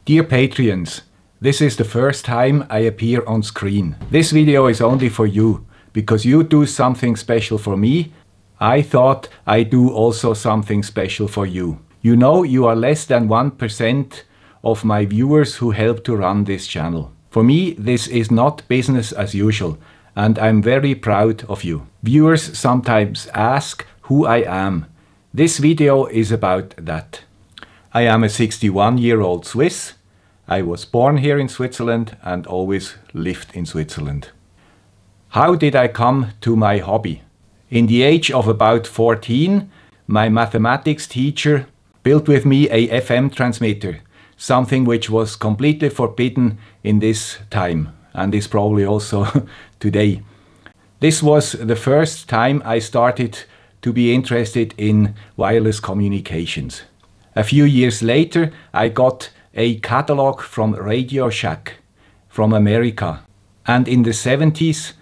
Dear Patreons, this is the first time I appear on screen. This video is only for you, because you do something special for me. I thought I'd do also something special for you. You know, you are less than 1% of my viewers who help to run this channel. For me, this is not business as usual, and I'm very proud of you. Viewers sometimes ask who I am. This video is about that. I am a 61-year-old Swiss. I was born here in Switzerland and always lived in Switzerland. How did I come to my hobby? In the age of about 14, my mathematics teacher built with me a FM transmitter, something which was completely forbidden in this time and is probably also today. This was the first time I started to be interested in wireless communications. A few years later, I got a catalog from Radio Shack from America. And in the 70s,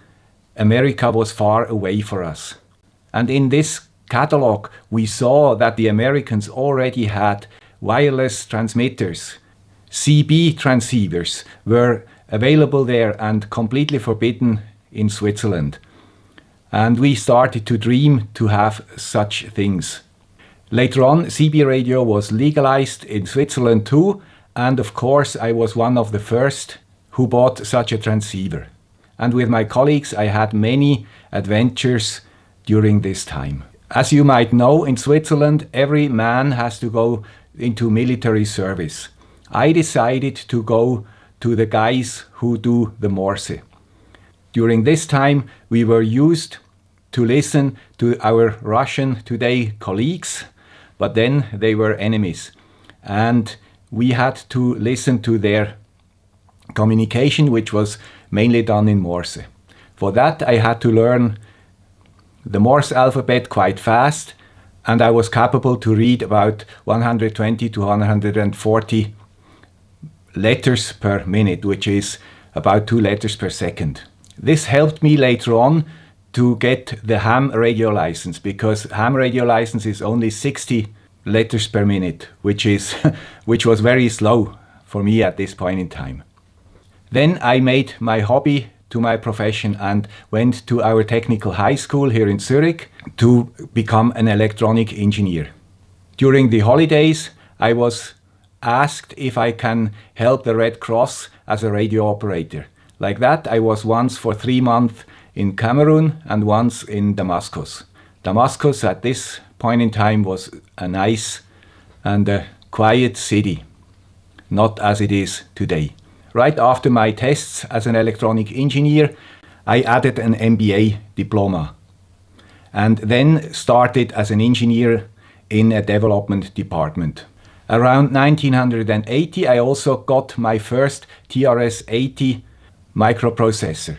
America was far away for us. And in this catalog, we saw that the Americans already had wireless transmitters. CB transceivers were available there and completely forbidden in Switzerland. And we started to dream to have such things. Later on, CB radio was legalized in Switzerland too, and of course I was one of the first who bought such a transceiver. And with my colleagues I had many adventures during this time. As you might know, in Switzerland every man has to go into military service. I decided to go to the guys who do the Morse. During this time we were used to listen to our Russian today colleagues, but then they were enemies. And we had to listen to their communication, which was mainly done in Morse. For that I had to learn the Morse alphabet quite fast, and I was capable to read about 120 to 140 letters per minute, which is about 2 letters per second. This helped me later on to get the ham radio license, because ham radio license is only 60 letters per minute, which was very slow for me at this point in time. Then I made my hobby to my profession and went to our technical high school here in Zurich to become an electronic engineer. During the holidays, I was asked if I can help the Red Cross as a radio operator. Like that, I was once for 3 months in Cameroon and once in Damascus. Damascus at this point in time was a nice and a quiet city, not as it is today. Right after my tests as an electronic engineer, I added an MBA diploma and then started as an engineer in a development department. Around 1980, I also got my first TRS-80 microprocessor,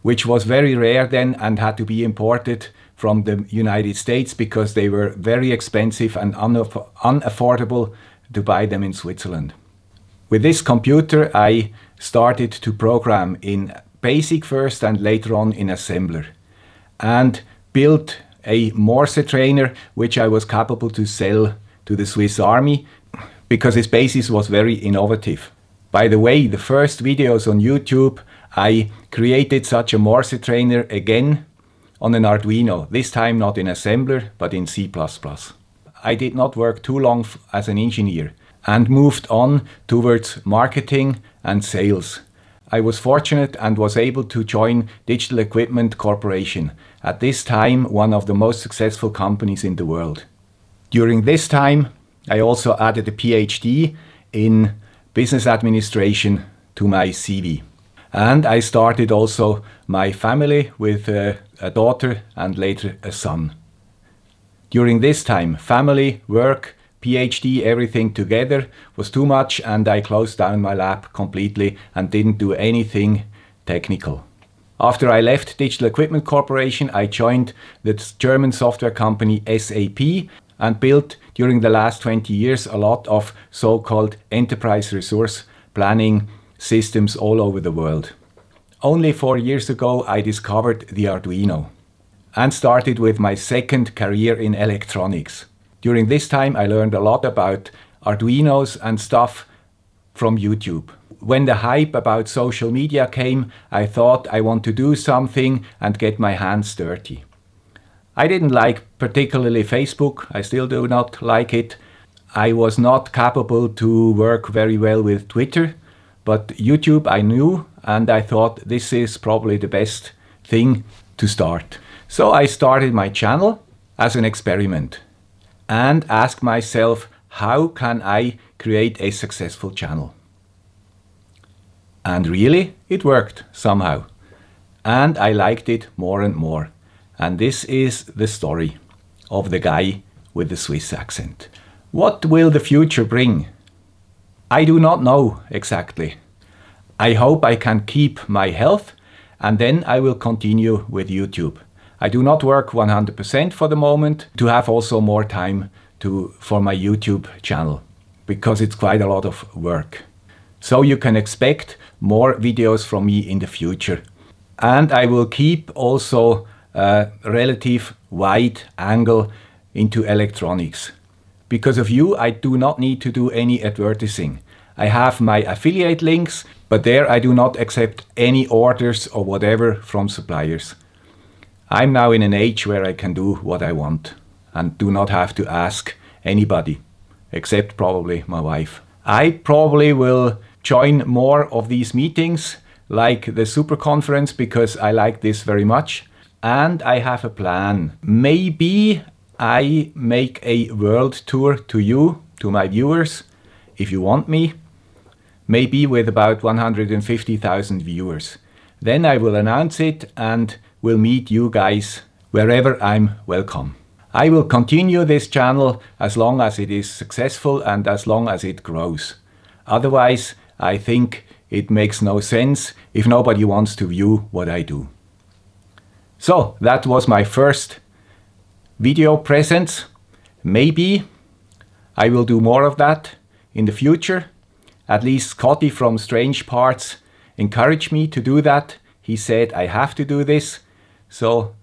which was very rare then and had to be imported from the United States because they were very expensive and unaffordable to buy them in Switzerland. With this computer I started to program in BASIC first and later on in assembler, and built a Morse trainer which I was capable to sell to the Swiss Army because its basis was very innovative. By the way, the first videos on YouTube, I created such a Morse trainer again on an Arduino, this time not in assembler but in C++. I did not work too long as an engineer and moved on towards marketing and sales. I was fortunate and was able to join Digital Equipment Corporation, at this time one of the most successful companies in the world. During this time I also added a PhD in business administration to my CV. And I started also my family with a daughter and later a son. During this time, family, work, PhD, everything together was too much, and I closed down my lab completely and didn't do anything technical. After I left Digital Equipment Corporation, I joined the German software company SAP and built during the last 20 years a lot of so-called enterprise resource planning systems all over the world. Only 4 years ago I discovered the Arduino and started with my second career in electronics. During this time I learned a lot about Arduinos and stuff from YouTube. When the hype about social media came, I thought I want to do something and get my hands dirty. I didn't like particularly Facebook. I still do not like it. I was not capable to work very well with Twitter, but YouTube I knew, and I thought this is probably the best thing to start. So I started my channel as an experiment and asked myself, how can I create a successful channel? And really, it worked somehow. And I liked it more and more. And this is the story of the guy with the Swiss accent. What will the future bring? I do not know exactly. I hope I can keep my health, and then I will continue with YouTube. I do not work 100% for the moment to have also more time for my YouTube channel, because it's quite a lot of work. So you can expect more videos from me in the future. And I will keep also a relative wide angle into electronics. Because of you, I do not need to do any advertising. I have my affiliate links, but there I do not accept any orders or whatever from suppliers. I'm now in an age where I can do what I want and do not have to ask anybody, except probably my wife. I probably will join more of these meetings, like the Super Conference, because I like this very much. And I have a plan. Maybe I make a world tour to you, to my viewers, if you want me. Maybe with about 150,000 viewers. Then I will announce it and will meet you guys wherever I'm welcome. I will continue this channel as long as it is successful and as long as it grows. Otherwise, I think it makes no sense if nobody wants to view what I do. So that was my first video presence. Maybe I will do more of that in the future. At least Scotty from Strange Parts encouraged me to do that. He said I have to do this. So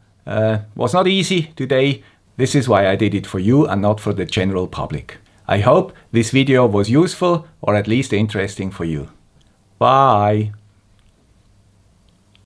was not easy today. This is why I did it for you and not for the general public. I hope this video was useful or at least interesting for you. Bye!